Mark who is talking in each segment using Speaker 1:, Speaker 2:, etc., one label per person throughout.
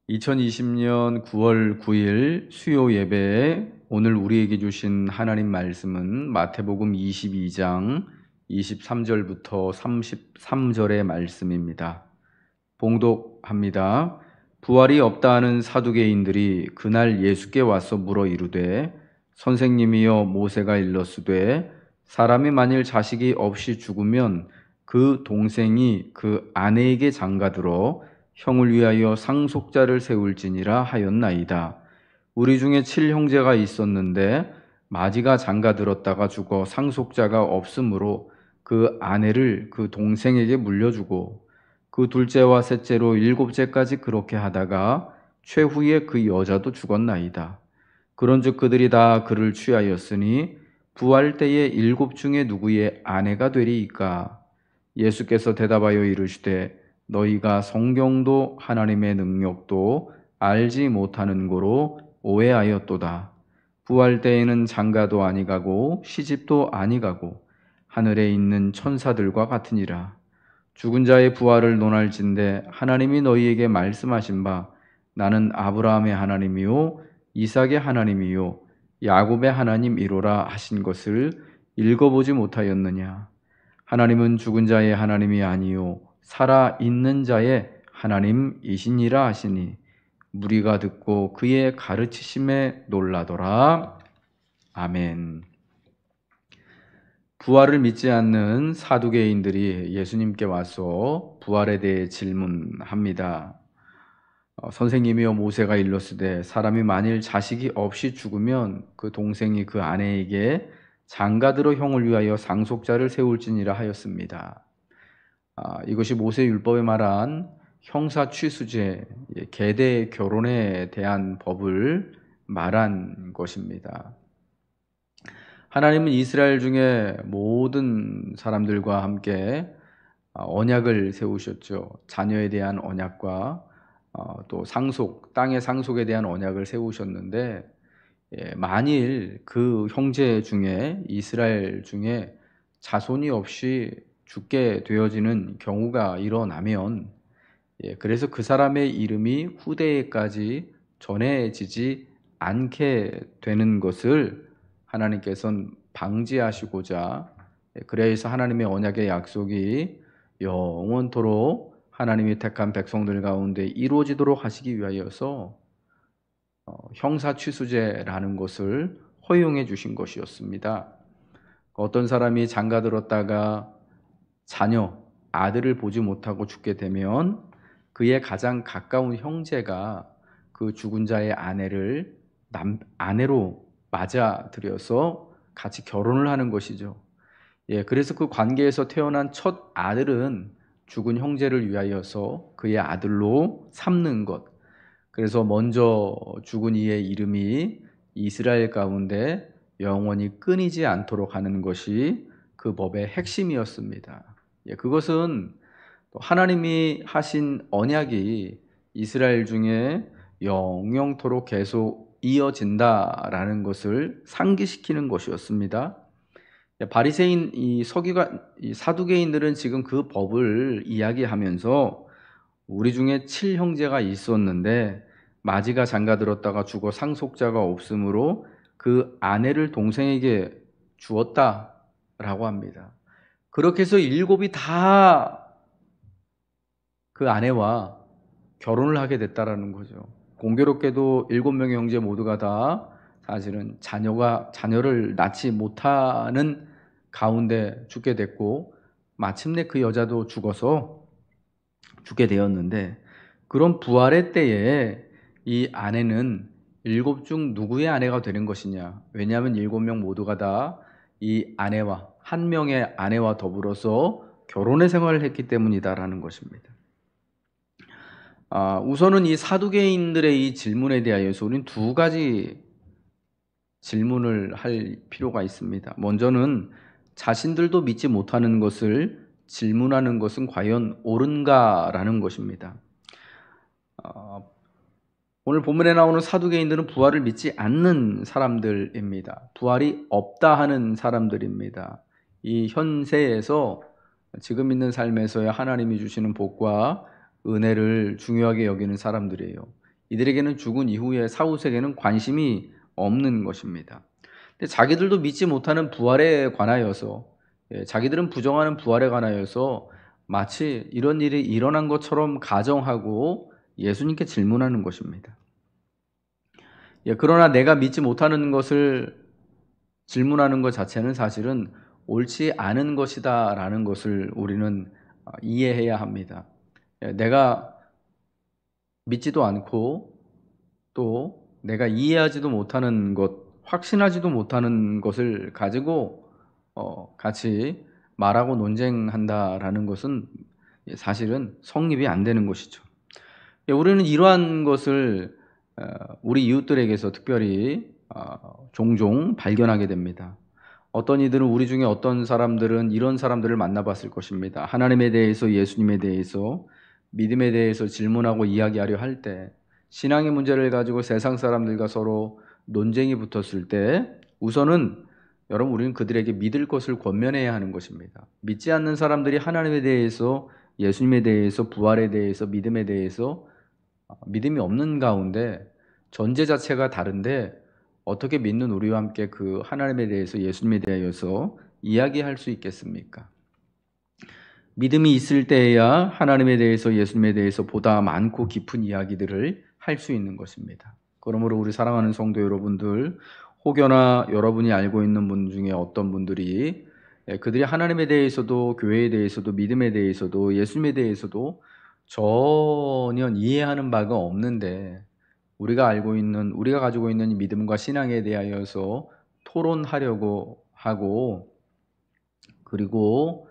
Speaker 1: 2020년 9월 9일 수요 예배에 오늘 우리에게 주신 하나님 말씀은 마태복음 22장 23절부터 33절의 말씀입니다. 봉독합니다. 부활이 없다 하는 사두개인들이 그날 예수께 와서 물어 이르되 선생님이여 모세가 일렀으되 사람이 만일 자식이 없이 죽으면 그 동생이 그 아내에게 장가들어 형을 위하여 상속자를 세울지니라 하였나이다. 우리 중에 7형제가 있었는데 마지가 장가들었다가 죽어 상속자가 없으므로 그 아내를 그 동생에게 물려주고 그 둘째와 셋째로 일곱째까지 그렇게 하다가 최후에 그 여자도 죽었나이다. 그런즉 그들이 다 그를 취하였으니 부활 때에 일곱 중에 누구의 아내가 되리이까? 예수께서 대답하여 이르시되 너희가 성경도 하나님의 능력도 알지 못하는 고로 오해하였도다. 부활 때에는 장가도 아니가고 시집도 아니가고 하늘에 있는 천사들과 같으니라. 죽은 자의 부활을 논할진대 하나님이 너희에게 말씀하신 바 나는 아브라함의 하나님이요 이삭의 하나님이요 야곱의 하나님이로라 하신 것을 읽어보지 못하였느냐? 하나님은 죽은 자의 하나님이 아니요 살아 있는 자의 하나님이시니라 하시니 무리가 듣고 그의 가르치심에 놀라더라. 아멘. 부활을 믿지 않는 사두개인들이 예수님께 와서 부활에 대해 질문합니다. 선생님이여 모세가 일렀으되 사람이 만일 자식이 없이 죽으면 그 동생이 그 아내에게 장가들어 형을 위하여 상속자를 세울지니라 하였습니다. 이것이 모세 율법에 말한 형사 취수제, 계대 결혼에 대한 법을 말한 것입니다. 하나님은 이스라엘 중에 모든 사람들과 함께 언약을 세우셨죠. 자녀에 대한 언약과 또 상속, 땅의 상속에 대한 언약을 세우셨는데 만일 그 형제 중에 이스라엘 중에 자손이 없이 죽게 되어지는 경우가 일어나면 그래서 그 사람의 이름이 후대에까지 전해지지 않게 되는 것을 하나님께서는 방지하시고자 그래서 하나님의 언약의 약속이 영원토록 하나님이 택한 백성들 가운데 이루어지도록 하시기 위하여서 형사취수제라는 것을 허용해 주신 것이었습니다. 어떤 사람이 장가들었다가 자녀, 아들을 보지 못하고 죽게 되면 그의 가장 가까운 형제가 그 죽은 자의 아내를 아내로 맞아들여서 같이 결혼을 하는 것이죠. 그래서 그 관계에서 태어난 첫 아들은 죽은 형제를 위하여서 그의 아들로 삼는 것. 그래서 먼저 죽은 이의 이름이 이스라엘 가운데 영원히 끊이지 않도록 하는 것이 그 법의 핵심이었습니다. 그것은 하나님이 하신 언약이 이스라엘 중에 영영토록 계속 이어진다라는 것을 상기시키는 것이었습니다. 바리새인 이 사두개인들은 지금 그 법을 이야기하면서 우리 중에 7형제가 있었는데 마지가 장가들었다가 죽어 상속자가 없으므로 그 아내를 동생에게 주었다라고 합니다. 그렇게 해서 일곱이 다 그 아내와 결혼을 하게 됐다라는 거죠. 공교롭게도 7명의 형제 모두가 다 사실은 자녀를 낳지 못하는 가운데 죽게 됐고 마침내 그 여자도 죽어서 죽게 되었는데 그런 부활의 때에 이 아내는 7 중 누구의 아내가 되는 것이냐? 왜냐하면 7명 모두가 다 이 아내와 한 명의 아내와 더불어서 결혼의 생활을 했기 때문이다라는 것입니다. 우선은 이 사두개인들의 이 질문에 대하여서 우리는 2가지 질문을 할 필요가 있습니다. 먼저는 자신들도 믿지 못하는 것을 질문하는 것은 과연 옳은가라는 것입니다. 오늘 본문에 나오는 사두개인들은 부활을 믿지 않는 사람들입니다. 부활이 없다 하는 사람들입니다. 이 현세에서 지금 있는 삶에서의 하나님이 주시는 복과 은혜를 중요하게 여기는 사람들이에요. 이들에게는 죽은 이후에 사후세계는 관심이 없는 것입니다. 근데 자기들도 믿지 못하는 부활에 관하여서, 자기들은 부정하는 부활에 관하여서 마치 이런 일이 일어난 것처럼 가정하고 예수님께 질문하는 것입니다. 그러나 내가 믿지 못하는 것을 질문하는 것 자체는 사실은 옳지 않은 것이다라는 것을 우리는 이해해야 합니다. 내가 믿지도 않고 또 내가 이해하지도 못하는 것, 확신하지도 못하는 것을 가지고 같이 말하고 논쟁한다라는 것은 사실은 성립이 안 되는 것이죠. 우리는 이러한 것을 우리 이웃들에게서 특별히 종종 발견하게 됩니다. 어떤 이들은 우리 중에 어떤 사람들은 이런 사람들을 만나봤을 것입니다. 하나님에 대해서, 예수님에 대해서, 믿음에 대해서 질문하고 이야기하려 할 때, 신앙의 문제를 가지고 세상 사람들과 서로 논쟁이 붙었을 때 우선은 여러분, 우리는 그들에게 믿을 것을 권면해야 하는 것입니다. 믿지 않는 사람들이 하나님에 대해서, 예수님에 대해서, 부활에 대해서, 믿음에 대해서 믿음이 없는 가운데 전제 자체가 다른데 어떻게 믿는 우리와 함께 그 하나님에 대해서, 예수님에 대하여서 이야기할 수 있겠습니까? 믿음이 있을 때에야 하나님에 대해서, 예수님에 대해서 보다 많고 깊은 이야기들을 할 수 있는 것입니다. 그러므로 우리 사랑하는 성도 여러분들, 혹여나 여러분이 알고 있는 분 중에 어떤 분들이 그들이 하나님에 대해서도, 교회에 대해서도, 믿음에 대해서도, 예수님에 대해서도 전혀 이해하는 바가 없는데 우리가 가지고 있는 이 믿음과 신앙에 대하여서 토론하려고 하고, 그리고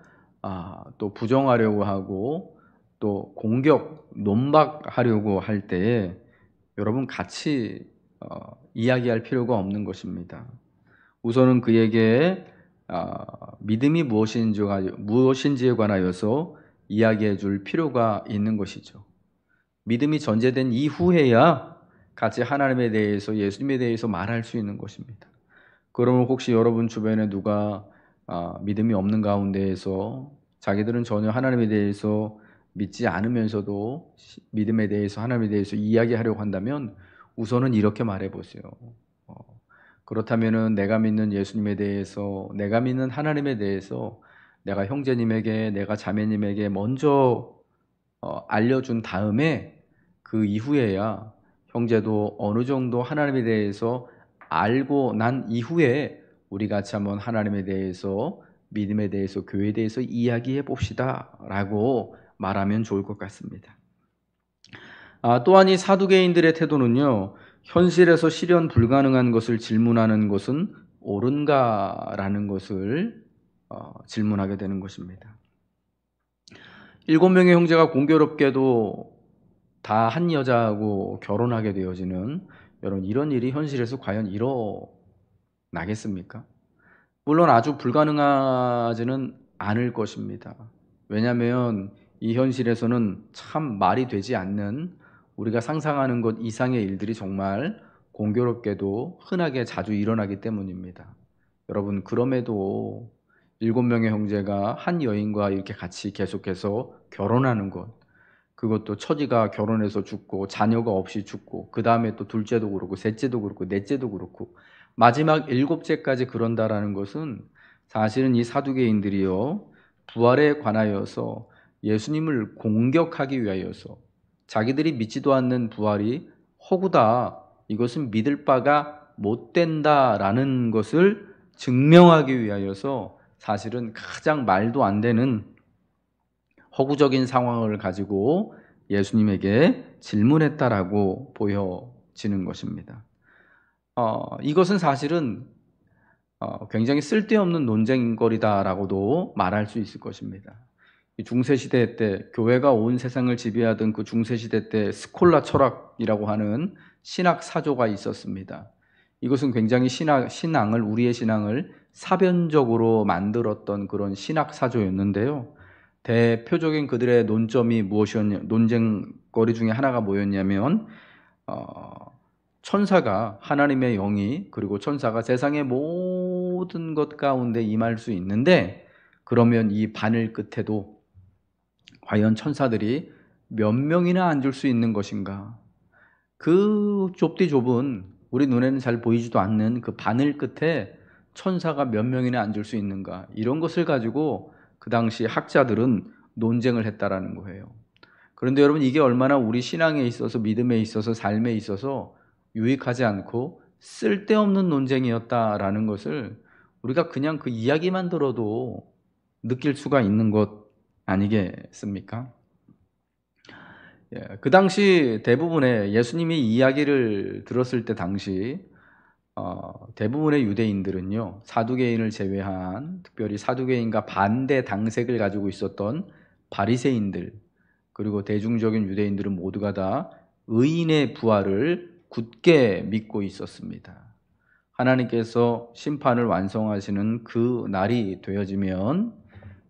Speaker 1: 또 부정하려고 하고, 또 공격, 논박하려고 할 때에 여러분 같이 이야기할 필요가 없는 것입니다. 우선은 그에게 믿음이 무엇인지에 관하여서 이야기해 줄 필요가 있는 것이죠. 믿음이 전제된 이후에야 같이 하나님에 대해서, 예수님에 대해서 말할 수 있는 것입니다. 그러면 혹시 여러분 주변에 누가 믿음이 없는 가운데에서 자기들은 전혀 하나님에 대해서 믿지 않으면서도 믿음에 대해서, 하나님에 대해서 이야기하려고 한다면 우선은 이렇게 말해 보세요. 그렇다면은 내가 믿는 예수님에 대해서, 내가 믿는 하나님에 대해서 내가 형제님에게, 내가 자매님에게 먼저 알려준 다음에 그 이후에야 형제도 어느 정도 하나님에 대해서 알고 난 이후에 우리 같이 한번 하나님에 대해서, 믿음에 대해서, 교회에 대해서 이야기해 봅시다 라고 말하면 좋을 것 같습니다. 또한 이 사두개인들의 태도는요, 현실에서 실현 불가능한 것을 질문하는 것은 옳은가라는 것을 질문하게 되는 것입니다. 7명의 형제가 공교롭게도 다 한 여자하고 결혼하게 되어지는, 여러분, 이런 일이 현실에서 과연 일어나겠습니까? 물론 아주 불가능하지는 않을 것입니다. 왜냐하면 이 현실에서는 참 말이 되지 않는, 우리가 상상하는 것 이상의 일들이 정말 공교롭게도 흔하게 자주 일어나기 때문입니다. 여러분, 그럼에도 7명의 형제가 한 여인과 이렇게 같이 계속해서 결혼하는 것, 그것도 처지가 결혼해서 죽고 자녀가 없이 죽고, 그 다음에 또 둘째도 그렇고 셋째도 그렇고 넷째도 그렇고 마지막 7째까지 그런다라는 것은 사실은 이 사두개인들이요, 부활에 관하여서 예수님을 공격하기 위하여서, 자기들이 믿지도 않는 부활이 허구다, 이것은 믿을 바가 못 된다라는 것을 증명하기 위하여서 사실은 가장 말도 안 되는 허구적인 상황을 가지고 예수님에게 질문했다라고 보여지는 것입니다. 이것은 사실은 굉장히 쓸데없는 논쟁거리다라고도 말할 수 있을 것입니다. 중세시대 때, 교회가 온 세상을 지배하던 그 중세시대 때 스콜라 철학이라고 하는 신학 사조가 있었습니다. 이것은 굉장히 우리의 신앙을 사변적으로 만들었던 그런 신학 사조였는데요. 대표적인 그들의 논쟁거리 중에 하나가 뭐였냐면, 천사가, 하나님의 영이, 그리고 천사가 세상의 모든 것 가운데 임할 수 있는데, 그러면 이 바늘 끝에도 과연 천사들이 몇 명이나 앉을 수 있는 것인가? 그 좁디 좁은 우리 눈에는 잘 보이지도 않는 그 바늘 끝에 천사가 몇 명이나 앉을 수 있는가, 이런 것을 가지고 그 당시 학자들은 논쟁을 했다라는 거예요. 그런데 여러분, 이게 얼마나 우리 신앙에 있어서, 믿음에 있어서, 삶에 있어서 유익하지 않고 쓸데없는 논쟁이었다라는 것을 우리가 그냥 그 이야기만 들어도 느낄 수가 있는 것 아니겠습니까? 그 당시 대부분의, 예수님이 이야기를 들었을 때 당시 대부분의 유대인들은요, 사두개인을 제외한, 특별히 사두개인과 반대 당색을 가지고 있었던 바리새인들, 그리고 대중적인 유대인들은 모두가 다 의인의 부활을 굳게 믿고 있었습니다. 하나님께서 심판을 완성하시는 그 날이 되어지면,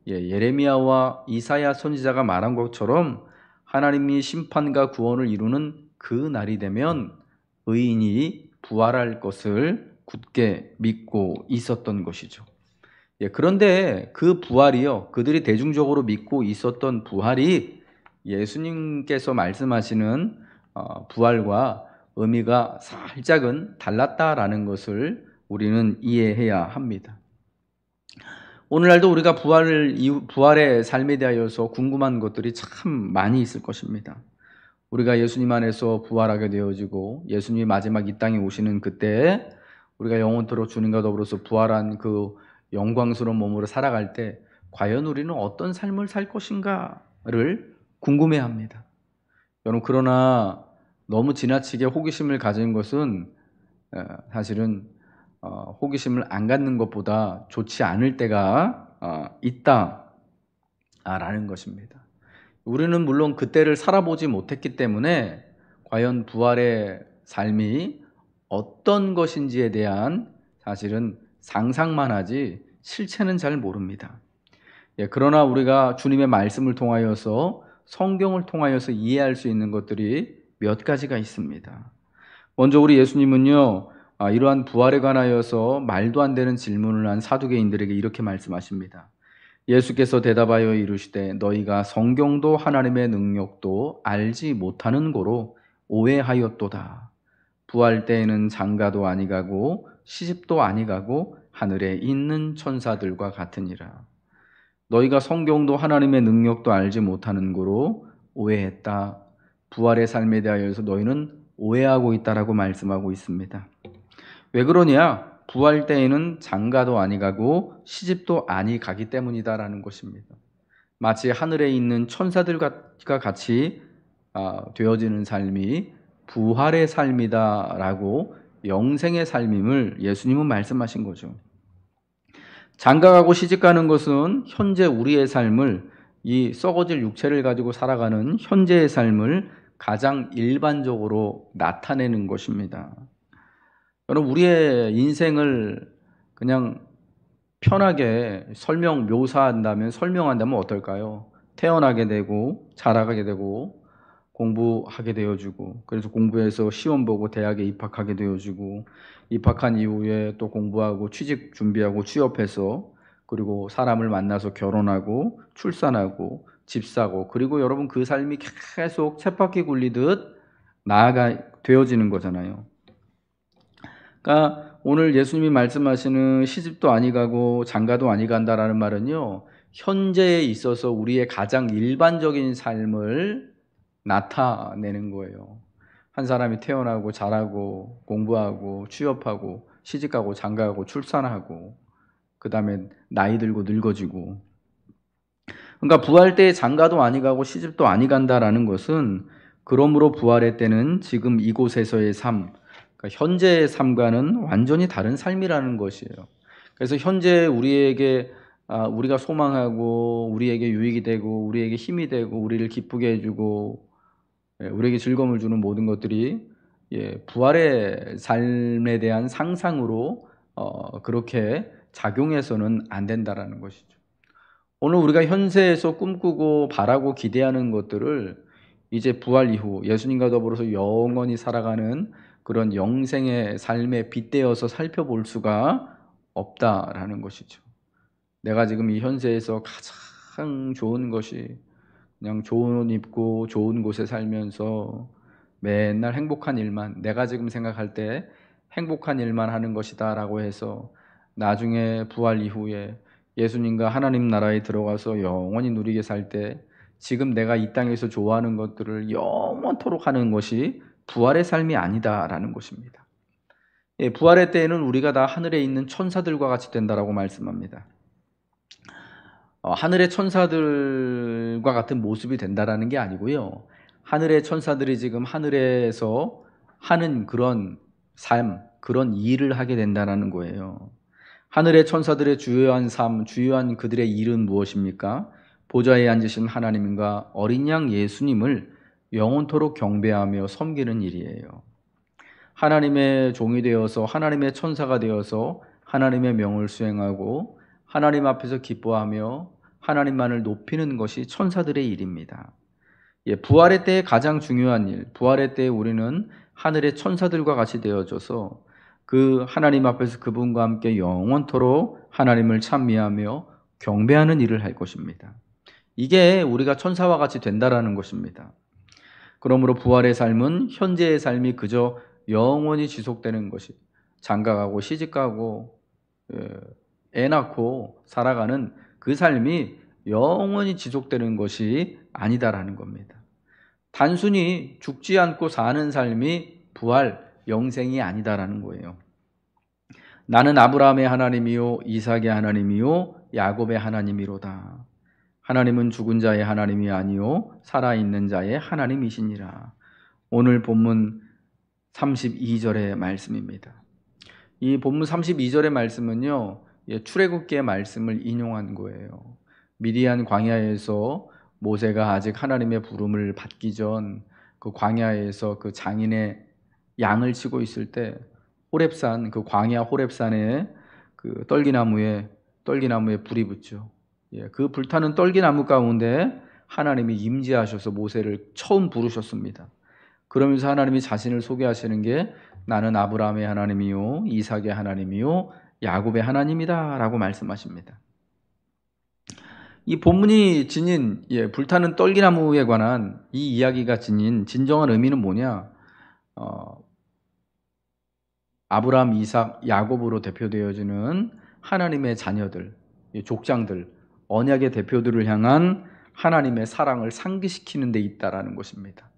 Speaker 1: 예레미야와 이사야 선지자가 말한 것처럼 하나님이 심판과 구원을 이루는 그 날이 되면 의인이 부활할 것을 굳게 믿고 있었던 것이죠. 그런데 그 부활이요, 그들이 대중적으로 믿고 있었던 부활이 예수님께서 말씀하시는 부활과 의미가 살짝은 달랐다라는 것을 우리는 이해해야 합니다. 오늘날도 우리가 부활의 삶에 대하여서 궁금한 것들이 참 많이 있을 것입니다. 우리가 예수님 안에서 부활하게 되어지고 예수님이 마지막 이 땅에 오시는 그때 우리가 영원토록 주님과 더불어서 부활한 그 영광스러운 몸으로 살아갈 때 과연 우리는 어떤 삶을 살 것인가를 궁금해합니다. 여러분, 그러나 너무 지나치게 호기심을 가진 것은 사실은 호기심을 안 갖는 것보다 좋지 않을 때가 있다라는 것입니다. 우리는 물론 그때를 살아보지 못했기 때문에 과연 부활의 삶이 어떤 것인지에 대한 사실은 상상만 하지 실체는 잘 모릅니다. 그러나 우리가 주님의 말씀을 통하여서, 성경을 통하여서 이해할 수 있는 것들이 몇 가지가 있습니다. 먼저 우리 예수님은요, 이러한 부활에 관하여서 말도 안 되는 질문을 한 사두개인들에게 이렇게 말씀하십니다. 예수께서 대답하여 이르시되 너희가 성경도 하나님의 능력도 알지 못하는 고로 오해하였도다. 부활 때에는 장가도 아니가고 시집도 아니가고 하늘에 있는 천사들과 같으니라. 너희가 성경도 하나님의 능력도 알지 못하는 고로 오해했다. 부활의 삶에 대하여서 너희는 오해하고 있다라고 말씀하고 있습니다. 왜 그러냐? 부활 때에는 장가도 아니가고 시집도 아니가기 때문이다라는 것입니다. 마치 하늘에 있는 천사들과 같이 되어지는 삶이 부활의 삶이다라고, 영생의 삶임을 예수님은 말씀하신 거죠. 장가가고 시집가는 것은 현재 우리의 삶을, 이 썩어질 육체를 가지고 살아가는 현재의 삶을 가장 일반적으로 나타내는 것입니다. 여러분, 우리의 인생을 그냥 편하게 설명한다면 어떨까요? 태어나게 되고 자라게 되고 공부하게 되어지고, 그래서 공부해서 시험 보고 대학에 입학하게 되어지고, 입학한 이후에 또 공부하고 취직 준비하고 취업해서, 그리고 사람을 만나서 결혼하고 출산하고 집 사고, 그리고 여러분 그 삶이 계속 쳇바퀴 굴리듯 나아가 되어지는 거잖아요. 그러니까 오늘 예수님이 말씀하시는 시집도 아니가고 장가도 아니간다라는 말은요, 현재에 있어서 우리의 가장 일반적인 삶을 나타내는 거예요. 한 사람이 태어나고 자라고 공부하고 취업하고 시집가고 장가가고 출산하고, 그 다음에 나이 들고 늙어지고. 그러니까 부활 때에 장가도 아니가고 시집도 아니간다라는 것은, 그러므로 부활의 때는 지금 이곳에서의 삶, 그러니까 현재의 삶과는 완전히 다른 삶이라는 것이에요. 그래서 현재 우리에게 우리가 소망하고 우리에게 유익이 되고 우리에게 힘이 되고 우리를 기쁘게 해주고 우리에게 즐거움을 주는 모든 것들이 부활의 삶에 대한 상상으로 그렇게 작용해서는 안 된다라는 것이죠. 오늘 우리가 현세에서 꿈꾸고 바라고 기대하는 것들을 이제 부활 이후 예수님과 더불어서 영원히 살아가는 그런 영생의 삶에 빗대어서 살펴볼 수가 없다라는 것이죠. 내가 지금 이 현세에서 가장 좋은 것이 그냥 좋은 옷 입고 좋은 곳에 살면서 맨날 행복한 일만, 내가 지금 생각할 때 행복한 일만 하는 것이다 라고 해서 나중에 부활 이후에 예수님과 하나님 나라에 들어가서 영원히 누리게 살 때 지금 내가 이 땅에서 좋아하는 것들을 영원토록 하는 것이 부활의 삶이 아니다라는 것입니다. 예, 부활의 때에는 우리가 다 하늘에 있는 천사들과 같이 된다라고 말씀합니다. 하늘의 천사들과 같은 모습이 된다라는 게 아니고요. 하늘의 천사들이 지금 하늘에서 하는 그런 삶, 그런 일을 하게 된다는 거예요. 하늘의 천사들의 주요한 삶, 주요한 그들의 일은 무엇입니까? 보좌에 앉으신 하나님과 어린 양 예수님을 영원토록 경배하며 섬기는 일이에요. 하나님의 종이 되어서 하나님의 천사가 되어서 하나님의 명을 수행하고 하나님 앞에서 기뻐하며 하나님만을 높이는 것이 천사들의 일입니다. 예, 부활의 때에 가장 중요한 일, 부활의 때에 우리는 하늘의 천사들과 같이 되어져서 그 하나님 앞에서 그분과 함께 영원토록 하나님을 찬미하며 경배하는 일을 할 것입니다. 이게 우리가 천사와 같이 된다라는 것입니다. 그러므로 부활의 삶은 현재의 삶이 그저 영원히 지속되는 것이, 장가가고 시집가고 애 낳고 살아가는 그 삶이 영원히 지속되는 것이 아니다라는 겁니다. 단순히 죽지 않고 사는 삶이 부활, 영생이 아니다라는 거예요. 나는 아브라함의 하나님이요 이삭의 하나님이요 야곱의 하나님이로다. 하나님은 죽은 자의 하나님이 아니요 살아있는 자의 하나님이시니라. 오늘 본문 32절의 말씀입니다. 이 본문 32절의 말씀은요, 출애굽기의 말씀을 인용한 거예요. 미디안 광야에서 모세가 아직 하나님의 부름을 받기 전 그 광야에서 그 장인의 양을 치고 있을 때 호렙산, 그 광야 호렙산에 그 떨기나무에 불이 붙죠. 그 불타는 떨기나무 가운데 하나님이 임재하셔서 모세를 처음 부르셨습니다. 그러면서 하나님이 자신을 소개하시는 게 나는 아브라함의 하나님이요 이삭의 하나님이요 야곱의 하나님이다 라고 말씀하십니다. 이 본문이 지닌 불타는 떨기나무에 관한 이 이야기가 지닌 진정한 의미는 뭐냐? 아브라함, 이삭, 야곱으로 대표되어지는 하나님의 자녀들, 족장들, 언약의 대표들을 향한 하나님의 사랑을 상기시키는 데 있다라는 것입니다.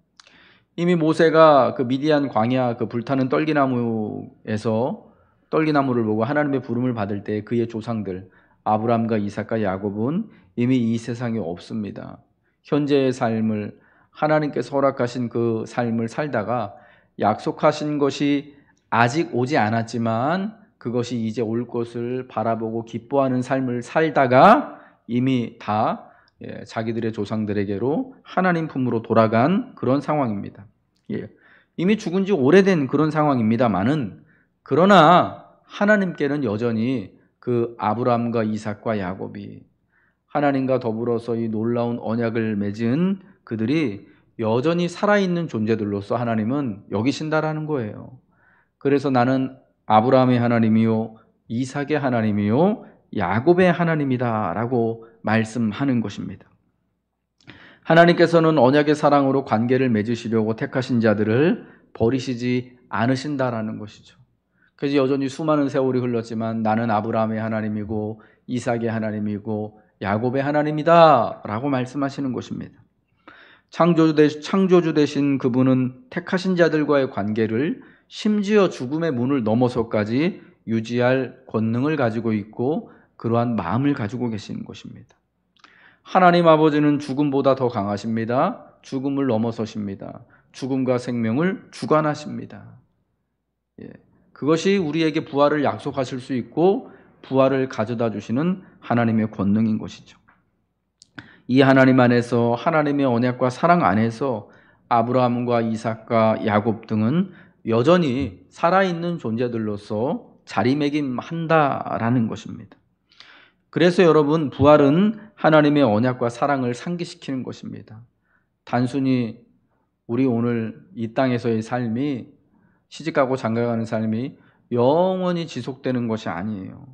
Speaker 1: 이미 모세가 그 미디안 광야 그 불타는 떨기나무에서 떨기나무를 보고 하나님의 부름을 받을 때 그의 조상들 아브라함과 이삭과 야곱은 이미 이 세상에 없습니다. 현재의 삶을 하나님께서 허락하신 그 삶을 살다가 약속하신 것이 아직 오지 않았지만 그것이 이제 올 것을 바라보고 기뻐하는 삶을 살다가 이미 다 자기들의 조상들에게로 하나님 품으로 돌아간 그런 상황입니다. 이미 죽은 지 오래된 그런 상황입니다만은 그러나 하나님께는 여전히 그 아브라함과 이삭과 야곱이 하나님과 더불어서 이 놀라운 언약을 맺은 그들이 여전히 살아있는 존재들로서 하나님은 여기신다라는 거예요. 그래서 나는 아브라함의 하나님이요 이삭의 하나님이요 야곱의 하나님이다 라고 말씀하는 것입니다. 하나님께서는 언약의 사랑으로 관계를 맺으시려고 택하신 자들을 버리시지 않으신다라는 것이죠. 그래서 여전히 수많은 세월이 흘렀지만 나는 아브라함의 하나님이고 이삭의 하나님이고 야곱의 하나님이다 라고 말씀하시는 것입니다. 창조주 되신 그분은 택하신 자들과의 관계를 심지어 죽음의 문을 넘어서까지 유지할 권능을 가지고 있고 그러한 마음을 가지고 계시는 것입니다. 하나님 아버지는 죽음보다 더 강하십니다. 죽음을 넘어서십니다. 죽음과 생명을 주관하십니다. 그것이 우리에게 부활을 약속하실 수 있고 부활을 가져다 주시는 하나님의 권능인 것이죠. 이 하나님 안에서 하나님의 언약과 사랑 안에서 아브라함과 이삭과 야곱 등은 여전히 살아있는 존재들로서 자리매김한다라는 것입니다. 그래서 여러분 부활은 하나님의 언약과 사랑을 상기시키는 것입니다. 단순히 우리 오늘 이 땅에서의 삶이 시집가고 장가가는 삶이 영원히 지속되는 것이 아니에요.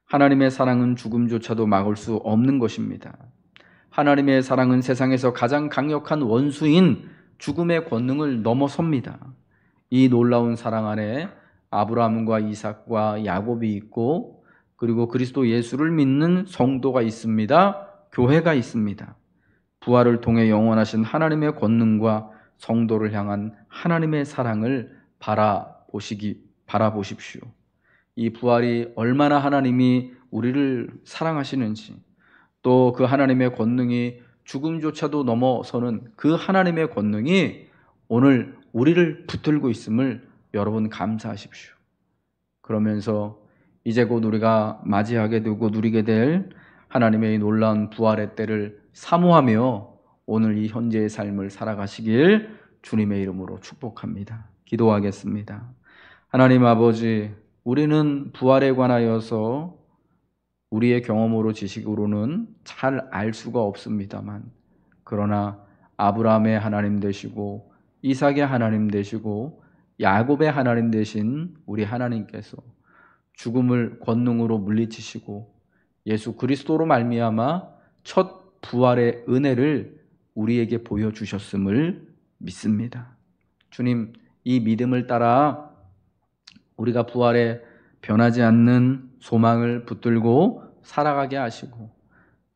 Speaker 1: 하나님의 사랑은 죽음조차도 막을 수 없는 것입니다. 하나님의 사랑은 세상에서 가장 강력한 원수인 죽음의 권능을 넘어섭니다. 이 놀라운 사랑 안에 아브라함과 이삭과 야곱이 있고, 그리고 그리스도 예수를 믿는 성도가 있습니다. 교회가 있습니다. 부활을 통해 영원하신 하나님의 권능과 성도를 향한 하나님의 사랑을 바라보십시오. 이 부활이 얼마나 하나님이 우리를 사랑하시는지, 또 그 하나님의 권능이 죽음조차도 넘어서는 그 하나님의 권능이 오늘 우리를 붙들고 있음을 여러분 감사하십시오. 그러면서 이제 곧 우리가 맞이하게 되고 누리게 될 하나님의 놀라운 부활의 때를 사모하며 오늘 이 현재의 삶을 살아가시길 주님의 이름으로 축복합니다. 기도하겠습니다. 하나님 아버지, 우리는 부활에 관하여서 우리의 경험으로 지식으로는 잘 알 수가 없습니다만, 그러나 아브라함의 하나님 되시고 이삭의 하나님 되시고 야곱의 하나님 되신 우리 하나님께서 죽음을 권능으로 물리치시고 예수 그리스도로 말미암아 첫 부활의 은혜를 우리에게 보여주셨음을 믿습니다. 주님, 이 믿음을 따라 우리가 부활에 변하지 않는 소망을 붙들고 살아가게 하시고,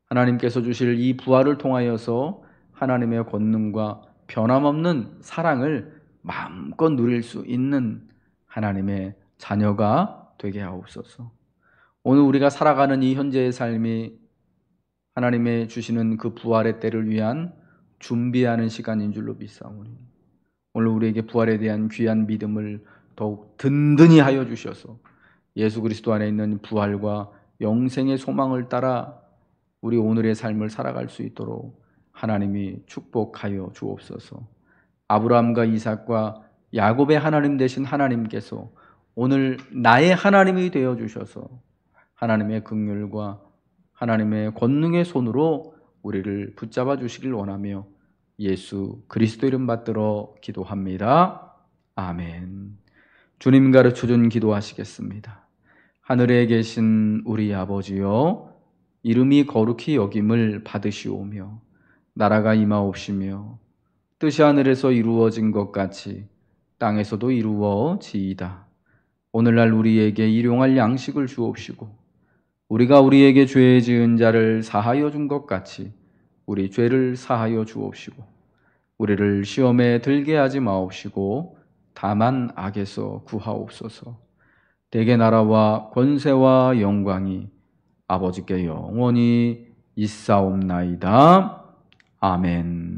Speaker 1: 하나님께서 주실 이 부활을 통하여서 하나님의 권능과 변함없는 사랑을 마음껏 누릴 수 있는 하나님의 자녀가 되게 하옵소서. 오늘 우리가 살아가는 이 현재의 삶이 하나님의 주시는 그 부활의 때를 위한 준비하는 시간인 줄로 믿사오니, 오늘 우리에게 부활에 대한 귀한 믿음을 더욱 든든히 하여 주셔서 예수 그리스도 안에 있는 부활과 영생의 소망을 따라 우리 오늘의 삶을 살아갈 수 있도록 하나님이 축복하여 주옵소서. 아브라함과 이삭과 야곱의 하나님 되신 하나님께서 오늘 나의 하나님이 되어 주셔서 하나님의 긍휼과 하나님의 권능의 손으로 우리를 붙잡아 주시길 원하며 예수 그리스도 이름 받들어 기도합니다. 아멘. 주님 가르쳐준 기도하시겠습니다. 하늘에 계신 우리 아버지여, 이름이 거룩히 여김을 받으시오며 나라가 임하옵시며 뜻이 하늘에서 이루어진 것 같이 땅에서도 이루어지이다. 오늘날 우리에게 일용할 양식을 주옵시고 우리가 우리에게 죄 지은 자를 사하여 준 것 같이 우리 죄를 사하여 주옵시고 우리를 시험에 들게 하지 마옵시고 다만 악에서 구하옵소서. 대개 나라와 권세와 영광이 아버지께 영원히 있사옵나이다. 아멘.